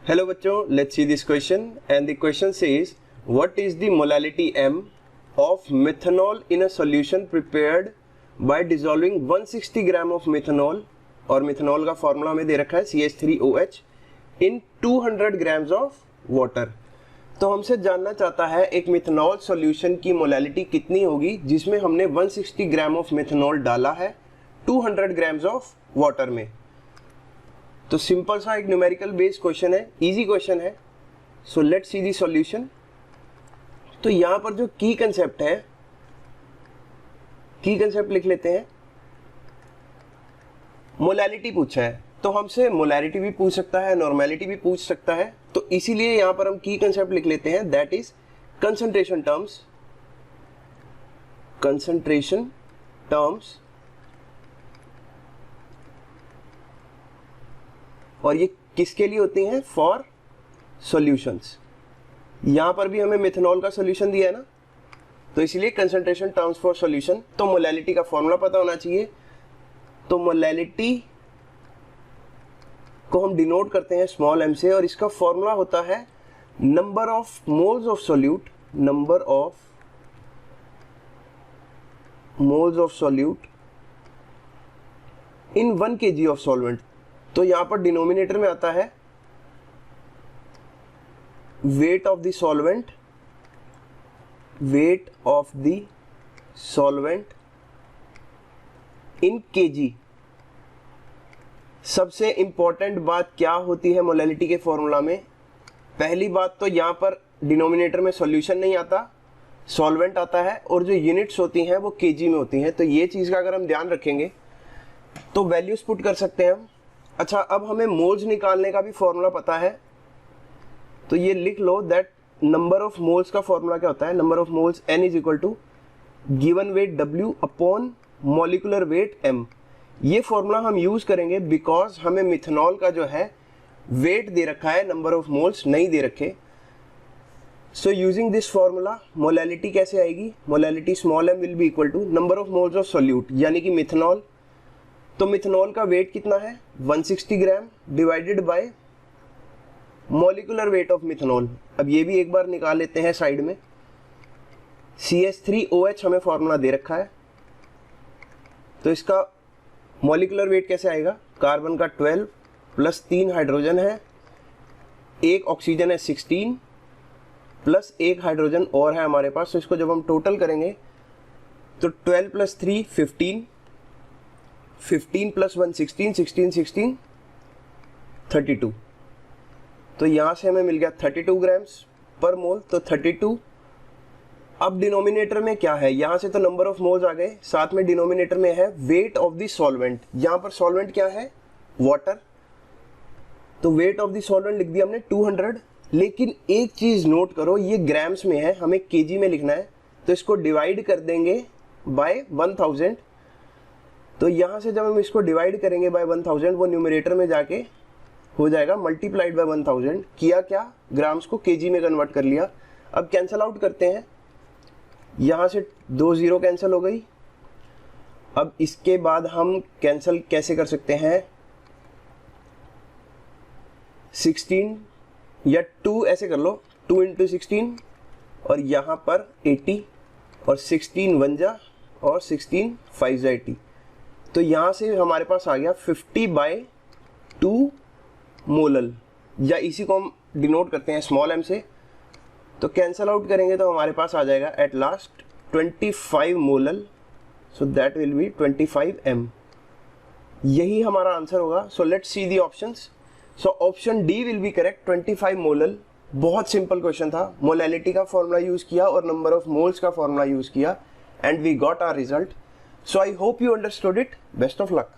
Hello बच्चों, let's see this question and the question says what is the molality M of methanol in a solution prepared by dissolving 160 gram of methanol और methanol का formula हमें दे रखा है CH3OH in 200 grams of water। तो हमसे जानना चाहता है एक मिथेनॉल सॉल्यूशन की मोलैलिटी कितनी होगी जिसमें हमने 160 ग्राम ऑफ मिथेनॉल डाला है 200 ग्राम्स ऑफ वाटर में। तो सिंपल सा एक न्यूमेरिकल बेस्ड क्वेश्चन है, इजी क्वेश्चन है। सो लेट्स सी दी सॉल्यूशन। तो यहां पर जो की कंसेप्ट है, की कंसेप्ट लिख लेते हैं। मोलैलिटी पूछा है तो हमसे मोलैलिटी भी पूछ सकता है, नॉर्मेलिटी भी पूछ सकता है। तो इसीलिए यहां पर हम की कंसेप्ट लिख लेते हैं, that is concentration terms. Concentration terms, और ये किसके लिए होती हैं? For solutions. यहां पर भी हमें मिथेनॉल का सॉल्यूशन दिया है ना, तो इसीलिए कंसंट्रेशन टर्म्स फॉर सॉल्यूशन। तो मोलैलिटी का फॉर्मूला पता होना चाहिए। तो मोलैलिटी को हम डिनोट करते हैं स्मॉल m से, और इसका फॉर्मूला होता है number of moles of solute, number of moles of solute in 1 kg of solvent. तो यहां पर डिनोमिनेटर में आता है weight of the solvent, weight of the solvent in KG. सबसे इंपॉर्टेंट बात क्या होती है मोलैलिटी के फॉर्मूला में? पहली बात तो यहां पर डिनोमिनेटर में सॉल्यूशन नहीं आता, सॉल्वेंट आता है, और जो यूनिट्स होती हैं वो केजी में होती हैं। तो ये चीज का अगर हम ध्यान रखेंगे तो वैल्यूज पुट कर सकते हैं हम। अच्छा, अब हमें मोल्स निकालने का भी फॉर्मूला पता है, तो ये लिख लो दैट नंबर ऑफ मोल्स का फॉर्मूला क्या होता है? Number of moles N is equal to given weight W upon molecular weight M। ये फॉर्मूला हम यूज करेंगे बिकॉज हमें मिथेनॉल का जो है वेट दे रखा है, नंबर ऑफ मोल्स नहीं दे रखे। So using this formula molality कैसे आएगी? Molality small m will be equal to number of moles of solute, यानी कि मिथेनॉल। तो मिथेनॉल का वेट कितना है? 160 gram divided by molecular weight of methanol. अब ये भी एक बार निकाल लेते हैं साइड में। CH3OH हमें फॉर्मूला दे रखा है, तो इसका मॉलिकुलर वेट कैसे आएगा? कार्बन का 12 प्लस 3 हाइड्रोजन है, एक ऑक्सीजन है 16 प्लस एक हाइड्रोजन और है हमारे पास। तो इसको जब हम टोटल करेंगे तो 12 प्लस 3 15, 15 प्लस 1 16, 16 16 32। तो यहां से हमें मिल गया 32 ग्राम्स पर मोल। तो 32। अब डिनोमिनेटर में क्या है? यहां से तो नंबर ऑफ मोल्स आ गए, साथ में डिनोमिनेटर में है वेट ऑफ द सॉल्वेंट। यहां पर सॉल्वेंट क्या है? वाटर। तो वेट ऑफ द सॉल्वेंट लिख दिया हमने 200। लेकिन एक चीज नोट करो, ये ग्राम्स में है, हमें केजी में लिखना है। तो इसको डिवाइड कर देंगे बाय 1000। तो यहां से जब हम इसको डिवाइड करेंगे बाय 1000, वो न्यूमरेटर में जाके हो जाएगा मल्टीप्लाइड बाय 1000। किया क्या? ग्राम्स को केजी में कन्वर्ट कर लिया। अब कैंसल आउट करते हैं, यहां से 2 0 कैंसिल हो गई। अब इसके बाद हम कैंसिल कैसे कर सकते हैं? 16 या 2 ऐसे कर लो, 2 × 16, और यहां पर 80, और 16 1 जा और 16 5 जा 80। तो यहां से हमारे पास आ गया 50/2 मोलल, या इसी को हम डिनोट करते हैं स्मॉल m से। तो कैंसल आउट करेंगे तो हमारे पास आ जाएगा at last 25 molal. So that will be 25 m। यही हमारा आंसर होगा। So let's see the options. So option D will be correct, 25 molal. बहुत सिंपल क्वेश्चन था। मोलैलिटी का फॉर्मूला यूज किया और नंबर ऑफ मोल्स का फॉर्मूला यूज किया, and we got our result. So I hope you understood it. Best of luck.